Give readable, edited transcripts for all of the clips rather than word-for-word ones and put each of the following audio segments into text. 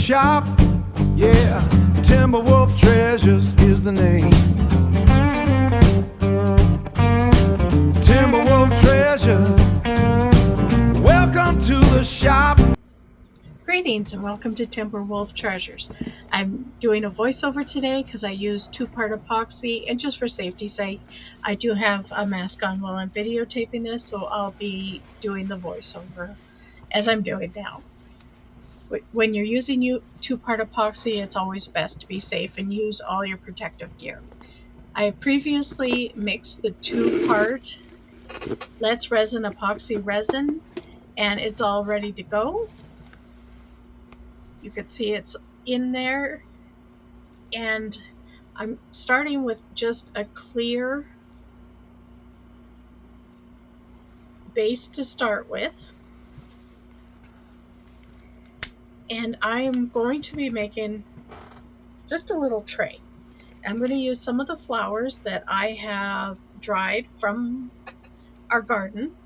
shop. Yeah, Timberwolf Treasures is the name. Timberwolf Treasure, welcome to the shop. Greetings and welcome to Timberwolf Treasures. I'm doing a voiceover today because I use two-part epoxy, and just for safety's sake, I do have a mask on while I'm videotaping this, so I'll be doing the voiceover as I'm doing now. When you're using two-part epoxy, it's always best to be safe and use all your protective gear. I have previously mixed the two-part Let's Resin epoxy resin, and it's all ready to go. You can see it's in there, and I'm starting with just a clear base to start with, and I'm going to be making just a little tray. I'm going to use some of the flowers that I have dried from our garden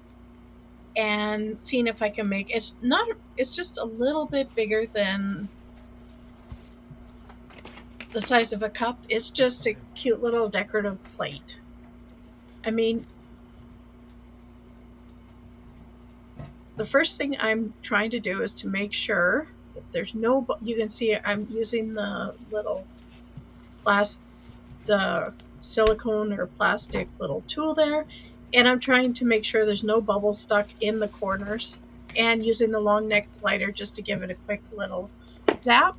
and seeing if I can make it's just a little bit bigger than the size of a cup. It's just a cute little decorative plate. I mean, the first thing I'm trying to do is to make sure that there's no, you can see I'm using the little the silicone or plastic little tool there, and I'm trying to make sure there's no bubbles stuck in the corners, and using the long neck lighter just to give it a quick little zap.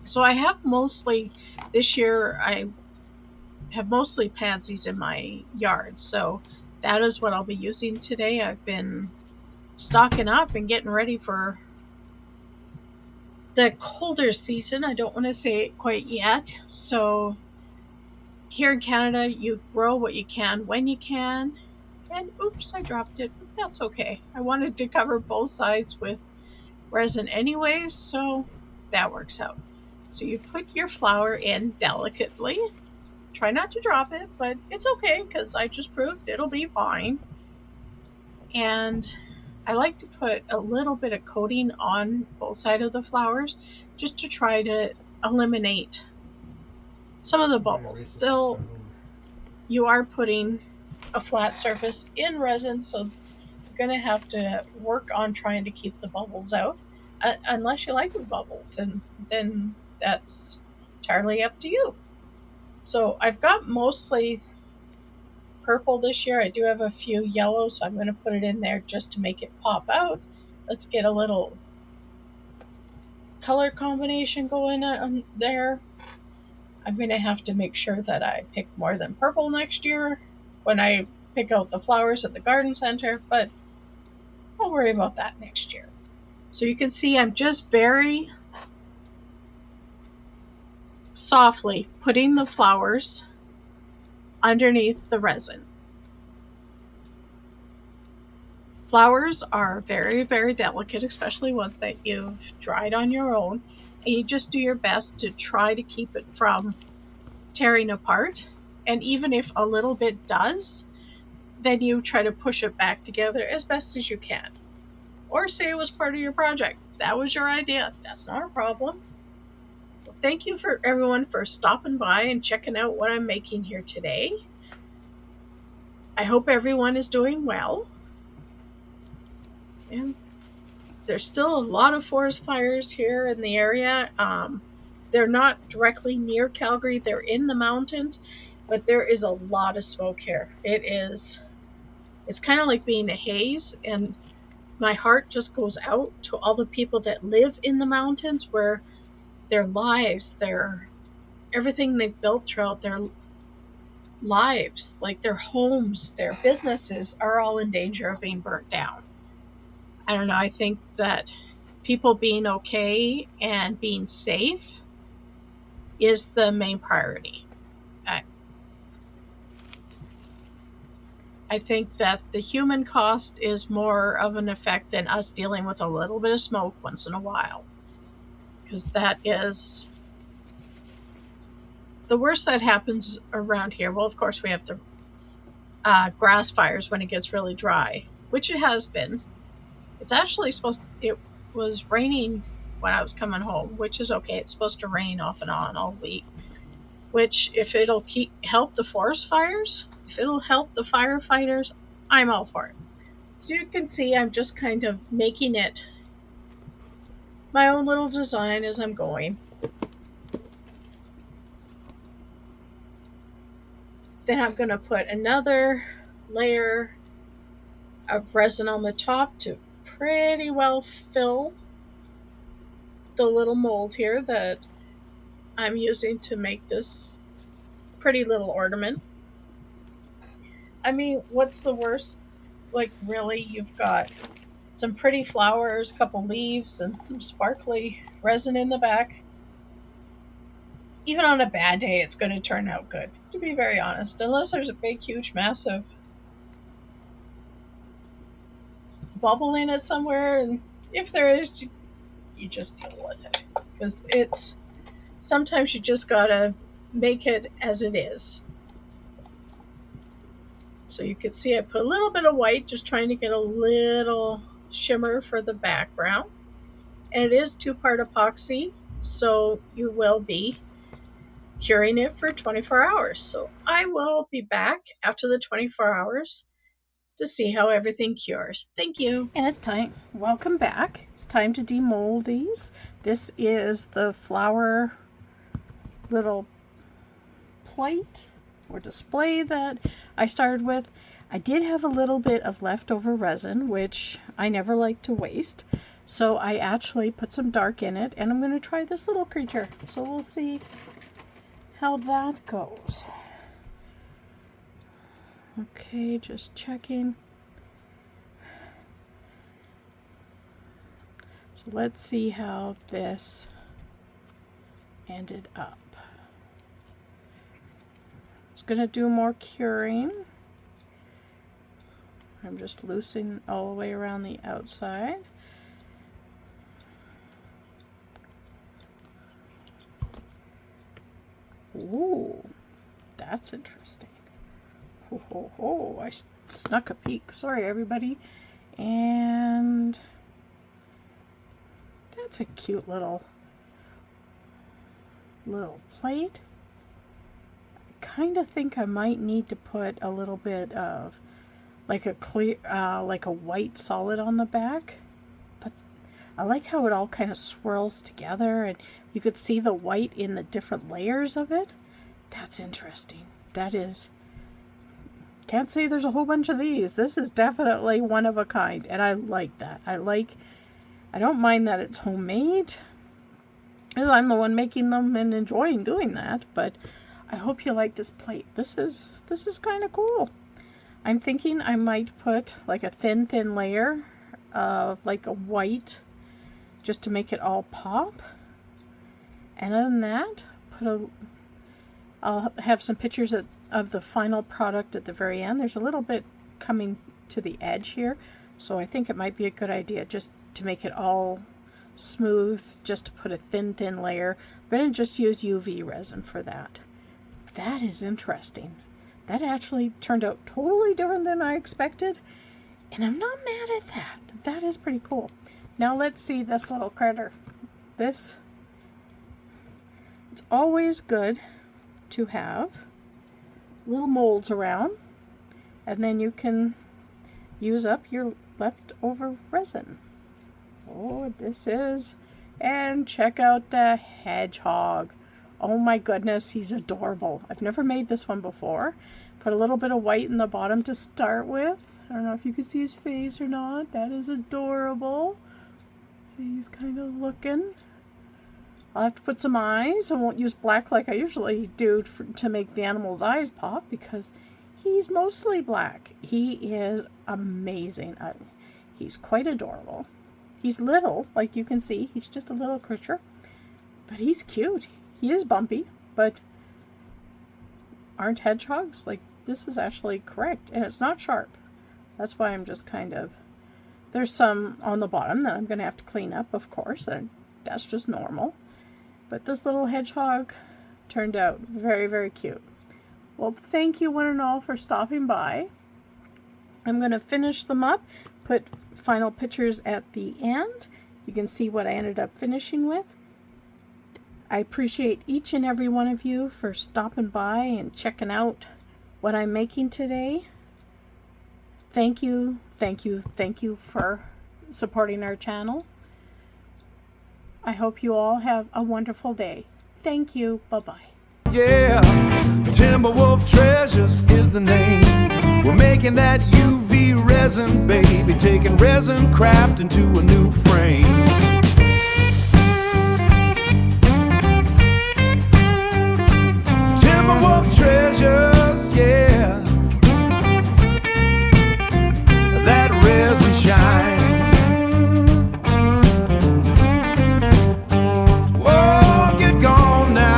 So I have mostly, this year I have mostly pansies in my yard, so that is what I'll be using today. I've been stocking up and getting ready for the colder season. I don't want to say it quite yet. So here in Canada, you grow what you can when you can. And oops, I dropped it. That's okay. I wanted to cover both sides with resin anyways, so that works out. So you put your flower in delicately. Try not to drop it, but it's okay because I just proved it'll be fine. And I like to put a little bit of coating on both sides of the flowers just to try to eliminate some of the bubbles. You are putting a flat surface in resin, so you're going to have to work on trying to keep the bubbles out, unless you like the bubbles, and then that's entirely up to you. So I've got mostly purple this year. I do have a few yellow, so I'm going to put it in there just to make it pop out. Let's get a little color combination going on there. I'm going to have to make sure that I pick more than purple next year when I pick out the flowers at the garden center, but I'll worry about that next year. So you can see I'm just very softly putting the flowers underneath the resin. Flowers are very, very delicate, especially ones that you've dried on your own, and you just do your best to try to keep it from tearing apart. And even if a little bit does, then you try to push it back together as best as you can. Or say it was part of your project. That was your idea. That's not a problem. Well, thank you for everyone for stopping by and checking out what I'm making here today. I hope everyone is doing well. And there's still a lot of forest fires here in the area. They're not directly near Calgary. They're in the mountains, but there is a lot of smoke here. It's kind of like being a haze, and my heart just goes out to all the people that live in the mountains, where their lives, everything they've built throughout their lives, like their homes, their businesses, are all in danger of being burnt down. I don't know, I think that people being okay and being safe is the main priority. I think that the human cost is more of an effect than us dealing with a little bit of smoke once in a while, because that is the worst that happens around here. Well, of course, we have the grass fires when it gets really dry, which it has been. It's actually it was raining when I was coming home, which is okay. It's supposed to rain off and on all week, which if it'll help the forest fires, if it'll help the firefighters, I'm all for it. So you can see I'm just kind of making it my own little design as I'm going. Then I'm going to put another layer of resin on the top to pretty well fill the little mold here that I'm using to make this pretty little ornament. I mean, what's the worst? Like, really, you've got some pretty flowers, couple leaves, and some sparkly resin in the back. Even on a bad day, it's going to turn out good, to be very honest. Unless there's a big, huge, massive bubble in it somewhere, and if there is, you just deal with it. Because sometimes you just gotta make it as it is. So you can see I put a little bit of white, just trying to get a little shimmer for the background. And it is 2-part epoxy, so you will be curing it for 24 hours. So I will be back after the 24 hours to see how everything cures. Thank you. And it's time. Welcome back. It's time to demold these. This is the flower little plate or display that I started with. I did have a little bit of leftover resin, which I never like to waste. So I actually put some dark in it, and I'm going to try this little creature. So we'll see how that goes. Okay, just checking. So let's see how this ended up. It's going to do more curing. I'm just loosening all the way around the outside. Ooh, that's interesting. Ho, ho, ho. I snuck a peek. Sorry, everybody. And that's a cute little plate. I kind of think I might need to put a little bit of like a clear, like a white solid on the back. But I like how it all kind of swirls together, and you could see the white in the different layers of it. That's interesting. That is. Can't say there's a whole bunch of these. This is definitely one of a kind, and I like that. I don't mind that it's homemade. I'm the one making them and enjoying doing that, but I hope you like this plate. This is kind of cool. I'm thinking I might put like a thin layer of like a white just to make it all pop. And other than that, I'll have some pictures of the final product at the very end. There's a little bit coming to the edge here, so I think it might be a good idea just to make it all smooth, just to put a thin layer. I'm going to just use UV resin for that. That is interesting. That actually turned out totally different than I expected, and I'm not mad at that. That is pretty cool. Now let's see this little critter. It's always good to have little molds around, and then you can use up your leftover resin. Oh, this is, and check out the hedgehog. Oh my goodness, he's adorable. I've never made this one before. Put a little bit of white in the bottom to start with. I don't know if you can see his face or not. That is adorable. See, he's kind of looking. I'll have to put some eyes. I won't use black like I usually do to make the animal's eyes pop, because he's mostly black. He is amazing. He's quite adorable. He's little, like you can see. He's just a little creature, but he's cute. He is bumpy, but aren't hedgehogs? Like, this is actually correct, and it's not sharp. That's why I'm just kind of, there's some on the bottom that I'm going to have to clean up, of course, and that's just normal. But this little hedgehog turned out very cute. Well, thank you one and all for stopping by. I'm going to finish them up, put final pictures at the end. You can see what I ended up finishing with. I appreciate each and every one of you for stopping by and checking out what I'm making today. Thank you, thank you, thank you for supporting our channel. I hope you all have a wonderful day. Thank you. Bye-bye. Yeah, Timberwolf Treasures is the name. We're making that UV resin, baby, taking resin craft into a new frame.